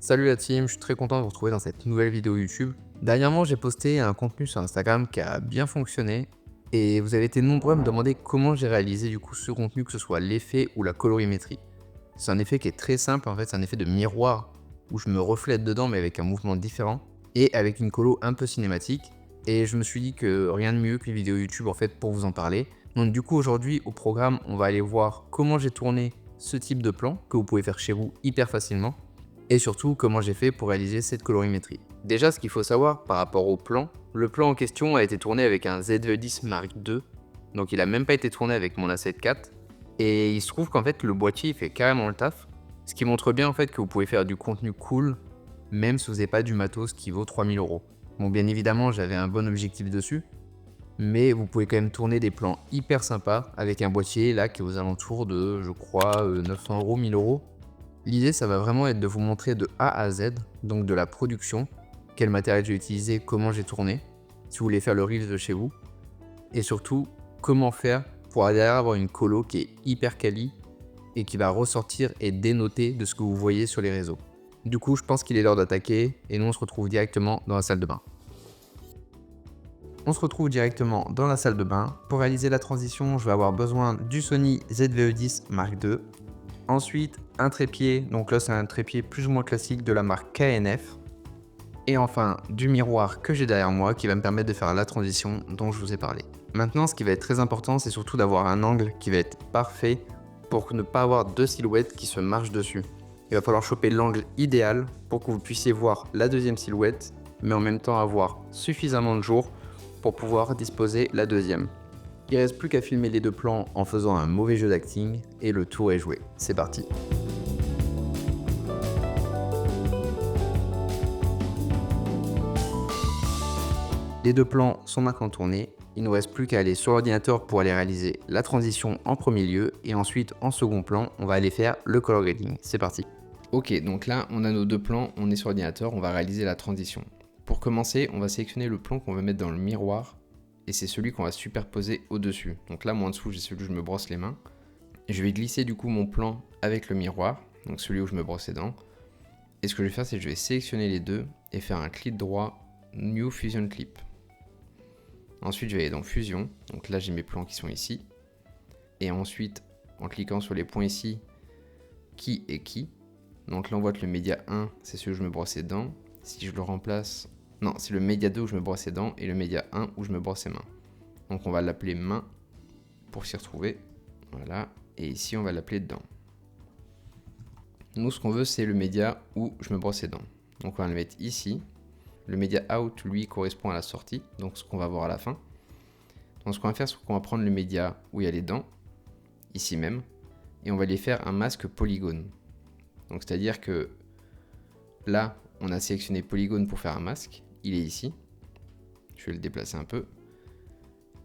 Salut la team, je suis très content de vous retrouver dans cette nouvelle vidéo YouTube. Dernièrement, j'ai posté un contenu sur Instagram qui a bien fonctionné et vous avez été nombreux à me demander comment j'ai réalisé du coup ce contenu, que ce soit l'effet ou la colorimétrie. C'est un effet qui est très simple en fait, c'est un effet de miroir où je me reflète dedans mais avec un mouvement différent et avec une colo un peu cinématique. Et je me suis dit que rien de mieux qu'une vidéo YouTube en fait pour vous en parler. Donc du coup aujourd'hui au programme, on va aller voir comment j'ai tourné ce type de plan que vous pouvez faire chez vous hyper facilement. Et surtout, comment j'ai fait pour réaliser cette colorimétrie. Déjà, ce qu'il faut savoir par rapport au plan, le plan en question a été tourné avec un ZV-10 Mark II, donc il a même pas été tourné avec mon A7 IV, et il se trouve qu'en fait le boîtier il fait carrément le taf, ce qui montre bien en fait que vous pouvez faire du contenu cool, même si vous n'avez pas du matos qui vaut 3000 €. Bon, bien évidemment, j'avais un bon objectif dessus, mais vous pouvez quand même tourner des plans hyper sympas avec un boîtier là qui est aux alentours de, je crois, 900 €, 1000 €. L'idée, ça va vraiment être de vous montrer de A à Z, donc de la production, quel matériel j'ai utilisé, comment j'ai tourné, si vous voulez faire le reel de chez vous, et surtout comment faire pour derrière avoir une colo qui est hyper quali et qui va ressortir et dénoter de ce que vous voyez sur les réseaux. Du coup, je pense qu'il est l'heure d'attaquer et nous on se retrouve directement dans la salle de bain. On se retrouve directement dans la salle de bain. Pour réaliser la transition, je vais avoir besoin du Sony ZV-E10 Mark II. Ensuite, un trépied, donc là c'est un trépied plus ou moins classique de la marque KNF. Et enfin, du miroir que j'ai derrière moi qui va me permettre de faire la transition dont je vous ai parlé. Maintenant, ce qui va être très important, c'est surtout d'avoir un angle qui va être parfait pour ne pas avoir deux silhouettes qui se marchent dessus. Il va falloir choper l'angle idéal pour que vous puissiez voir la deuxième silhouette, mais en même temps avoir suffisamment de jour pour pouvoir disposer la deuxième. Il reste plus qu'à filmer les deux plans en faisant un mauvais jeu d'acting et le tour est joué. C'est parti. Les deux plans sont maintenant tournés. Il ne nous reste plus qu'à aller sur l'ordinateur pour aller réaliser la transition en premier lieu et ensuite en second plan, on va aller faire le color grading. C'est parti. Ok, donc là on a nos deux plans, on est sur l'ordinateur, on va réaliser la transition. Pour commencer, on va sélectionner le plan qu'on veut mettre dans le miroir et c'est celui qu'on va superposer au-dessus. Donc là, moi en dessous, j'ai celui où je me brosse les mains. Et je vais glisser du coup mon plan avec le miroir, donc celui où je me brosse les dents. Et ce que je vais faire, c'est que je vais sélectionner les deux et faire un clic droit, New Fusion Clip. Ensuite, je vais aller dans Fusion. Donc là, j'ai mes plans qui sont ici. Et ensuite, en cliquant sur les points ici, qui est qui. Donc là, on voit que le média 1, c'est celui où je me brosse les dents. Si je le remplace... Non, c'est le média 2 où je me brosse les dents et le média 1 où je me brosse les mains. Donc on va l'appeler main pour s'y retrouver. Voilà. Et ici, on va l'appeler dents. Nous, ce qu'on veut, c'est le média où je me brosse les dents. Donc on va le mettre ici. Le média out, lui, correspond à la sortie, donc ce qu'on va voir à la fin. Donc ce qu'on va faire, c'est qu'on va prendre le média où il y a les dents, ici même, et on va les faire un masque polygone. Donc c'est-à-dire que là, on a sélectionné polygone pour faire un masque, il est ici. Je vais le déplacer un peu.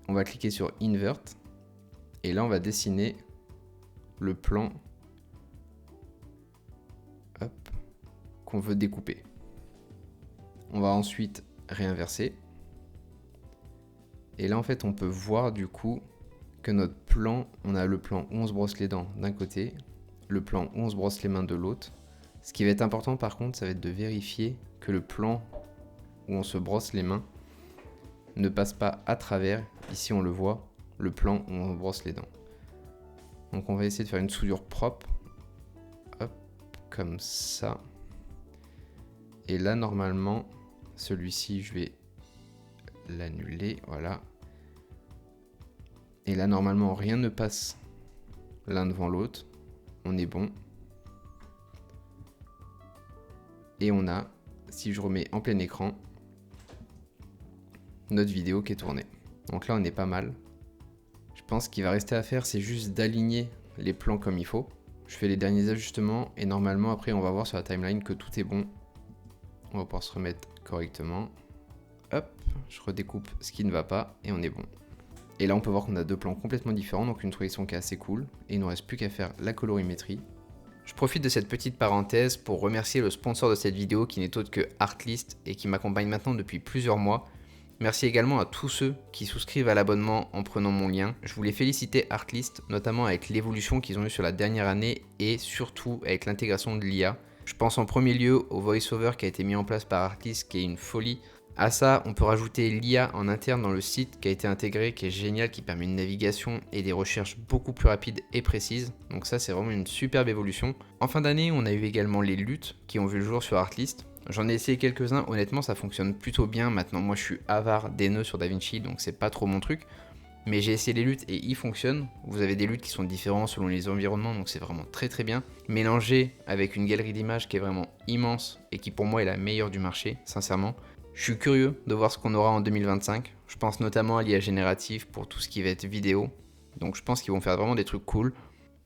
On va cliquer sur invert, et là on va dessiner le plan qu'on veut découper. On va ensuite réinverser. Et là, en fait, on peut voir du coup que notre plan, on a le plan où on se brosse les dents d'un côté, le plan où on se brosse les mains de l'autre. Ce qui va être important par contre, ça va être de vérifier que le plan où on se brosse les mains ne passe pas à travers, ici on le voit, le plan où on brosse les dents. Donc on va essayer de faire une soudure propre. Hop, comme ça. Et là, normalement, celui-ci, je vais l'annuler, voilà. Et là, normalement, rien ne passe l'un devant l'autre. On est bon. Et on a, si je remets en plein écran, notre vidéo qui est tournée. Donc là, on est pas mal. Je pense qu'il va rester à faire, c'est juste d'aligner les plans comme il faut. Je fais les derniers ajustements et normalement, après, on va voir sur la timeline que tout est bon. On va pouvoir se remettre correctement. Hop, je redécoupe ce qui ne va pas et on est bon. Et là, on peut voir qu'on a deux plans complètement différents, donc une transition qui est assez cool. Et il ne nous reste plus qu'à faire la colorimétrie. Je profite de cette petite parenthèse pour remercier le sponsor de cette vidéo qui n'est autre que Artlist et qui m'accompagne maintenant depuis plusieurs mois. Merci également à tous ceux qui souscrivent à l'abonnement en prenant mon lien. Je voulais féliciter Artlist, notamment avec l'évolution qu'ils ont eue sur la dernière année et surtout avec l'intégration de l'IA. Je pense en premier lieu au voice-over qui a été mis en place par Artlist, qui est une folie. À ça, on peut rajouter l'IA en interne dans le site qui a été intégré, qui est génial, qui permet une navigation et des recherches beaucoup plus rapides et précises. Donc ça, c'est vraiment une superbe évolution. En fin d'année, on a eu également les luttes qui ont vu le jour sur Artlist. J'en ai essayé quelques-uns, honnêtement ça fonctionne plutôt bien. Maintenant moi je suis avare des nœuds sur DaVinci, donc c'est pas trop mon truc. Mais j'ai essayé les luttes et ils fonctionnent. Vous avez des luttes qui sont différents selon les environnements, donc c'est vraiment très très bien. Mélangé avec une galerie d'images qui est vraiment immense et qui pour moi est la meilleure du marché, sincèrement. Je suis curieux de voir ce qu'on aura en 2025. Je pense notamment à l'IA générative pour tout ce qui va être vidéo. Donc je pense qu'ils vont faire vraiment des trucs cool.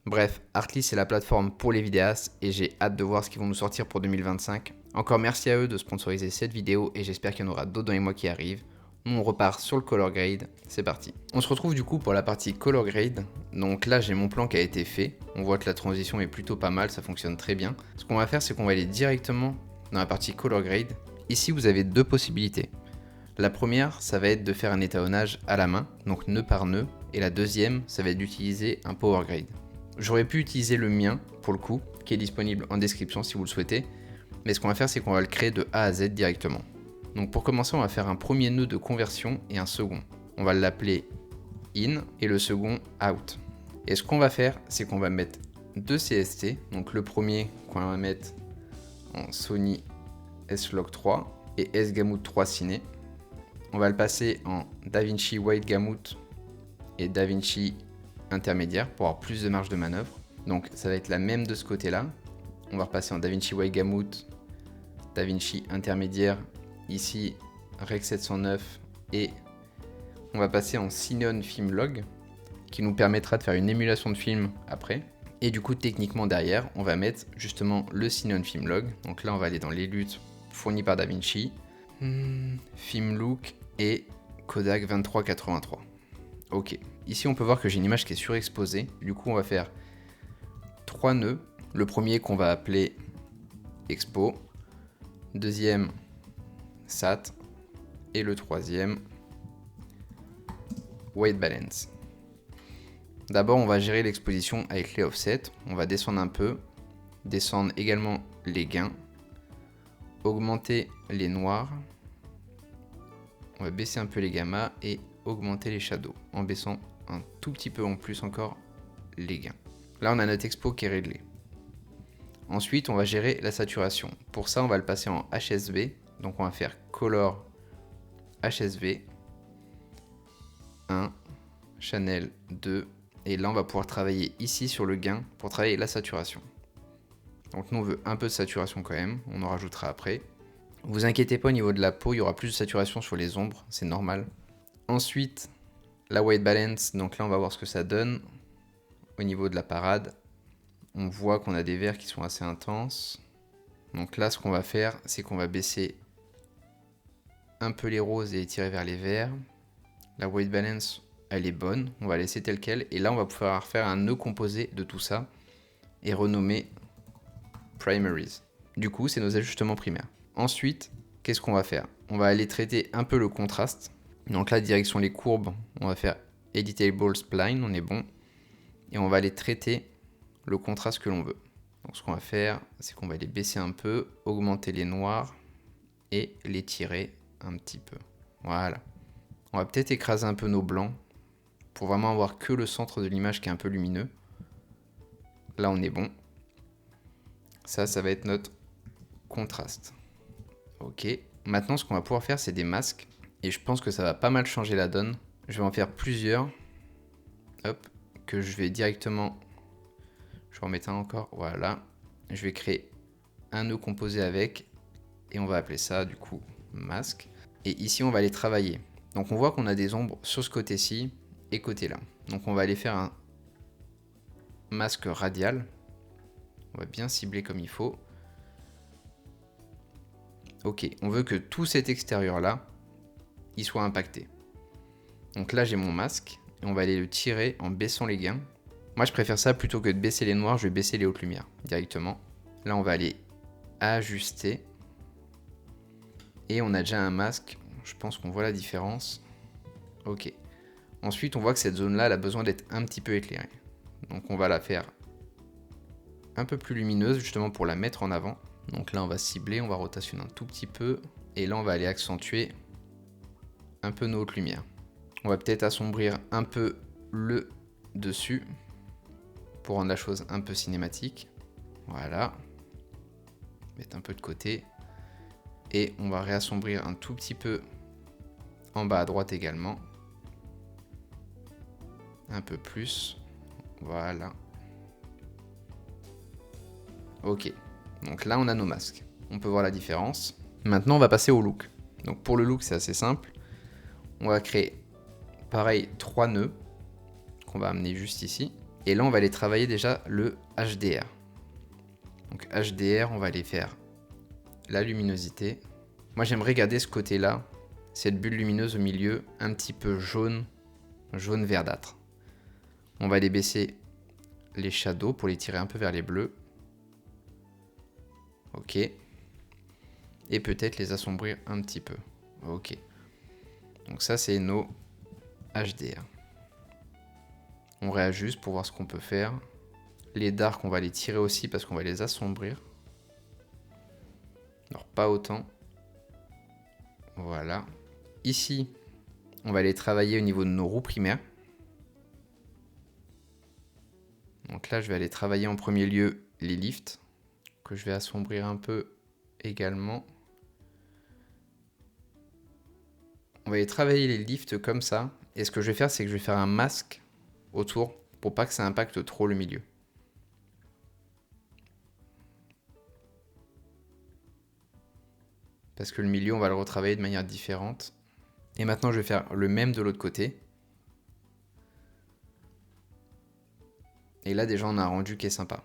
Bref, Artlist c'est la plateforme pour les vidéastes et j'ai hâte de voir ce qu'ils vont nous sortir pour 2025. Encore merci à eux de sponsoriser cette vidéo et j'espère qu'il y en aura d'autres dans les mois qui arrivent. Nous on repart sur le color grade, c'est parti. On se retrouve du coup pour la partie color grade. Donc là j'ai mon plan qui a été fait. On voit que la transition est plutôt pas mal, ça fonctionne très bien. Ce qu'on va faire c'est qu'on va aller directement dans la partie color grade. Ici vous avez deux possibilités. La première, ça va être de faire un étalonnage à la main, donc nœud par nœud. Et la deuxième, ça va être d'utiliser un power grade. J'aurais pu utiliser le mien, pour le coup, qui est disponible en description si vous le souhaitez. Mais ce qu'on va faire, c'est qu'on va le créer de A à Z directement. Donc pour commencer, on va faire un premier nœud de conversion et un second. On va l'appeler in et le second out. Et ce qu'on va faire, c'est qu'on va mettre deux CST. Donc le premier qu'on va mettre en Sony S-Log 3 et S-Gamut 3 Ciné. On va le passer en DaVinci Wide Gamut et DaVinci intermédiaire pour avoir plus de marge de manœuvre. Donc ça va être la même de ce côté-là. On va repasser en DaVinci Wide Gamut, DaVinci intermédiaire, ici Rec 709 et on va passer en Cineon Film Log qui nous permettra de faire une émulation de film après. Et du coup techniquement derrière on va mettre justement le Cineon Film Log. Donc là on va aller dans les luttes fournies par DaVinci, Film Look et Kodak 2383. Ok, ici on peut voir que j'ai une image qui est surexposée, du coup on va faire 3 nœuds, le premier qu'on va appeler Expo, deuxième Sat et le troisième White Balance. D'abord on va gérer l'exposition avec les offsets, on va descendre un peu, descendre également les gains, augmenter les noirs, on va baisser un peu les gammas et augmenter les shadows en baissant un tout petit peu en plus encore les gains. Là on a notre expo qui est réglée. Ensuite on va gérer la saturation. Pour ça on va le passer en HSV. Donc on va faire Color HSV 1, Channel 2 et là on va pouvoir travailler ici sur le gain pour travailler la saturation. Donc nous on veut un peu de saturation quand même, on en rajoutera après. Vous inquiétez pas au niveau de la peau, il y aura plus de saturation sur les ombres, c'est normal. Ensuite, la white balance, donc là on va voir ce que ça donne. Au niveau de la parade, on voit qu'on a des verts qui sont assez intenses. Donc là ce qu'on va faire, c'est qu'on va baisser un peu les roses et les tirer vers les verts. La white balance, elle est bonne, on va laisser telle quelle. Et là on va pouvoir faire un nœud composé de tout ça et renommer primaries. Du coup, c'est nos ajustements primaires. Ensuite, qu'est-ce qu'on va faire? On va aller traiter un peu le contraste. Donc là, direction les courbes, on va faire Editable Spline, on est bon. Et on va aller traiter le contraste que l'on veut. Donc ce qu'on va faire, c'est qu'on va les baisser un peu, augmenter les noirs et les tirer un petit peu. Voilà. On va peut-être écraser un peu nos blancs pour vraiment avoir que le centre de l'image qui est un peu lumineux. Là, on est bon. Ça va être notre contraste. Ok. Maintenant, ce qu'on va pouvoir faire, c'est des masques. Et je pense que ça va pas mal changer la donne. Je vais en faire plusieurs. Hop. Que je vais directement... Je vais en mettre un encore. Voilà. Je vais créer un nœud composé avec. Et on va appeler ça, du coup, masque. Et ici, on va aller travailler. Donc, on voit qu'on a des ombres sur ce côté-ci et côté-là. Donc, on va aller faire un masque radial. On va bien cibler comme il faut. Ok, on veut que tout cet extérieur-là, il soit impacté. Donc là, j'ai mon masque. Et on va aller le tirer en baissant les gains. Moi, je préfère ça plutôt que de baisser les noirs. Je vais baisser les hautes lumières directement. Là, on va aller ajuster. Et on a déjà un masque. Je pense qu'on voit la différence. Ok. Ensuite, on voit que cette zone-là, elle a besoin d'être un petit peu éclairée. Donc, on va la faire un peu plus lumineuse, justement pour la mettre en avant. Donc là, on va cibler, on va rotationner un tout petit peu. Et là, on va aller accentuer un peu nos hautes lumières. On va peut-être assombrir un peu le dessus pour rendre la chose un peu cinématique. Voilà. Mettre un peu de côté. Et on va réassombrir un tout petit peu en bas à droite également. Un peu plus. Voilà. Ok. Donc là, on a nos masques. On peut voir la différence. Maintenant, on va passer au look. Donc pour le look, c'est assez simple. On va créer, pareil, 3 nœuds qu'on va amener juste ici. Et là, on va aller travailler déjà le HDR. Donc HDR, on va aller faire la luminosité. Moi, j'aimerais garder ce côté-là, cette bulle lumineuse au milieu, un petit peu jaune, jaune verdâtre. On va aller baisser les shadows pour les tirer un peu vers les bleus. Ok. Et peut-être les assombrir un petit peu. Ok. Donc ça, c'est nos HDR. On réajuste pour voir ce qu'on peut faire. Les darks, on va les tirer aussi parce qu'on va les assombrir. Alors, pas autant. Voilà. Ici, on va aller travailler au niveau de nos roues primaires. Donc là, je vais aller travailler en premier lieu les lifts, que je vais assombrir un peu également. On va aller travailler les lifts comme ça. Et ce que je vais faire, c'est que je vais faire un masque autour pour pas que ça impacte trop le milieu. Parce que le milieu, on va le retravailler de manière différente. Et maintenant, je vais faire le même de l'autre côté. Et là, déjà, on a un rendu qui est sympa.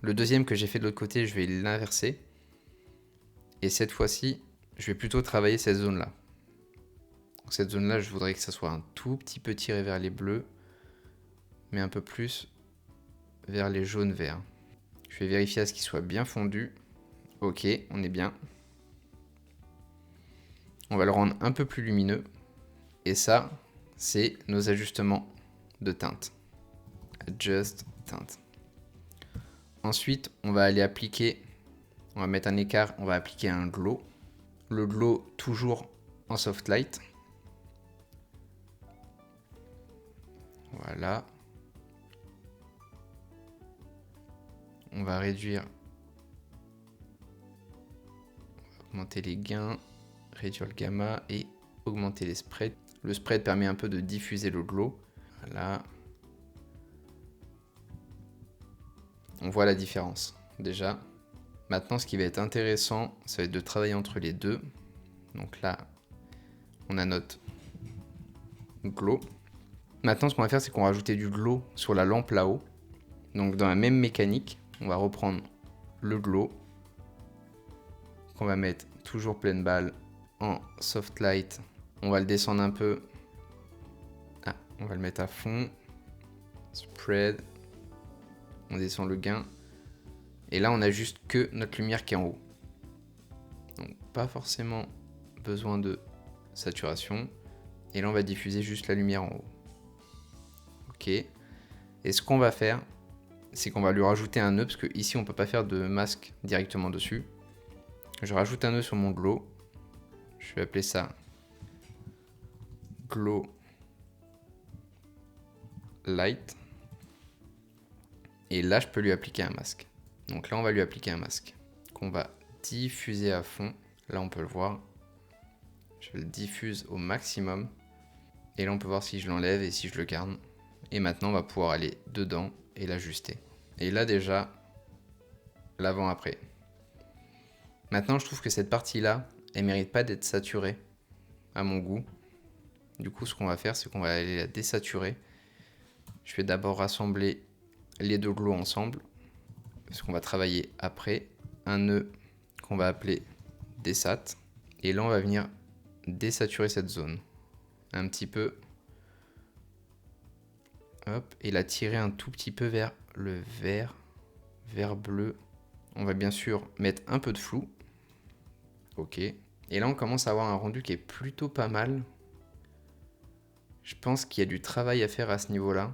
Le deuxième que j'ai fait de l'autre côté, je vais l'inverser. Et cette fois-ci, je vais plutôt travailler cette zone-là. Donc cette zone-là, je voudrais que ça soit un tout petit peu tiré vers les bleus, mais un peu plus vers les jaunes verts. Je vais vérifier à ce qu'il soit bien fondu. Ok, on est bien. On va le rendre un peu plus lumineux. Et ça, c'est nos ajustements de teinte. Adjust teinte. Ensuite, on va aller appliquer, on va mettre un écart, on va appliquer un glow. Le glow toujours en soft light. Voilà. On va réduire, augmenter les gains, réduire le gamma et augmenter les spreads. Le spread permet un peu de diffuser le glow. Voilà. On voit la différence déjà. Maintenant, ce qui va être intéressant, ça va être de travailler entre les deux. Donc là, on a notre glow. Maintenant, ce qu'on va faire, c'est qu'on va rajouter du glow sur la lampe là-haut. Donc dans la même mécanique, on va reprendre le glow qu'on va mettre toujours pleine balle en soft light. On va le descendre un peu. Ah, on va le mettre à fond. Spread. On descend le gain. Et là, on a juste que notre lumière qui est en haut. Donc pas forcément besoin de saturation. Et là, on va diffuser juste la lumière en haut. Ok. Et ce qu'on va faire, c'est qu'on va lui rajouter un nœud, parce que ici, on peut pas faire de masque directement dessus. Je rajoute un nœud sur mon glow. Je vais appeler ça glow light. Et là, je peux lui appliquer un masque. Donc là, on va lui appliquer un masque qu'on va diffuser à fond. Là, on peut le voir. Je le diffuse au maximum. Et là, on peut voir si je l'enlève et si je le garde. Et maintenant, on va pouvoir aller dedans et l'ajuster. Et là, déjà, l'avant-après. Maintenant, je trouve que cette partie-là, elle mérite pas d'être saturée à mon goût. Du coup, ce qu'on va faire, c'est qu'on va aller la désaturer. Je vais d'abord rassembler les deux glows ensemble. Parce qu'on va travailler après un nœud qu'on va appeler désat. Et là, on va venir désaturer cette zone. Un petit peu. Hop. Et la tirer un tout petit peu vers le vert. Vert bleu. On va bien sûr mettre un peu de flou. Ok. Et là, on commence à avoir un rendu qui est plutôt pas mal. Je pense qu'il y a du travail à faire à ce niveau-là.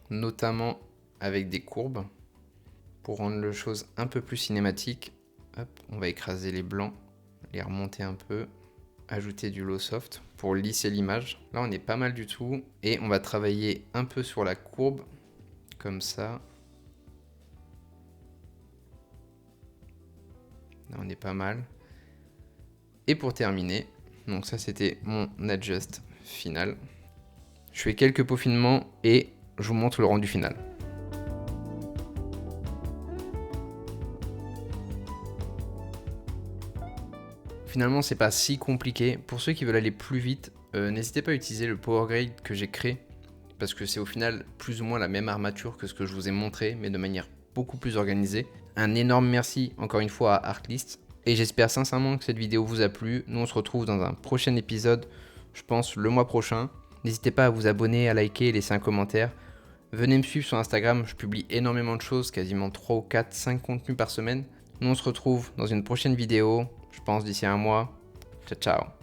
Notamment avec des courbes. Pour rendre les choses un peu plus cinématiques, hop, on va écraser les blancs, les remonter un peu, ajouter du low soft pour lisser l'image. Là, on est pas mal du tout. Et on va travailler un peu sur la courbe, comme ça. Là, on est pas mal. Et pour terminer, donc ça c'était mon adjust final. Je fais quelques peaufinements et je vous montre le rendu final. Finalement, c'est pas si compliqué. Pour ceux qui veulent aller plus vite, n'hésitez pas à utiliser le Power Grade que j'ai créé, parce que c'est au final plus ou moins la même armature que ce que je vous ai montré, mais de manière beaucoup plus organisée. Un énorme merci encore une fois à Artlist, et j'espère sincèrement que cette vidéo vous a plu. Nous on se retrouve dans un prochain épisode, je pense le mois prochain. N'hésitez pas à vous abonner, à liker, laisser un commentaire. Venez me suivre sur Instagram, je publie énormément de choses, quasiment 3 ou 4, 5 contenus par semaine. Nous on se retrouve dans une prochaine vidéo, je pense d'ici un mois. Ciao ciao.